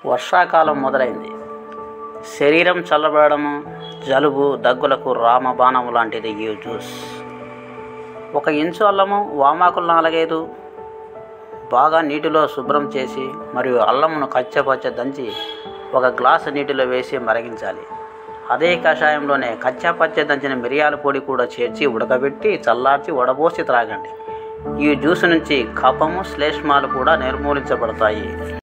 వర్షాకాలం మొదలైంది. శరీరం చల్లబడము, జలుబు, దగ్గులకు రామబాణం లాంటిది ఈ జ్యూస్. 1 ఇంచు అల్లము, వామాకులు 4-5 బాగా నీటిలో శుభ్రం చేసి మరియు అల్లమును కచ్చపచ్చ దంచి 1 గ్లాసు నీటిలో వేసి మరిగించాలి. అదే కషాయంలోనే కచ్చాపచ్చ దంచిన మిరియాల పొడి కూడా చేర్చి ఉడకబెట్టి చల్లార్చి వడబోసి త్రాగండి. ఈ జ్యూస్ నుంచి కఫము, శ్లేష్మాలు కూడా నిర్మూలించబడతాయి.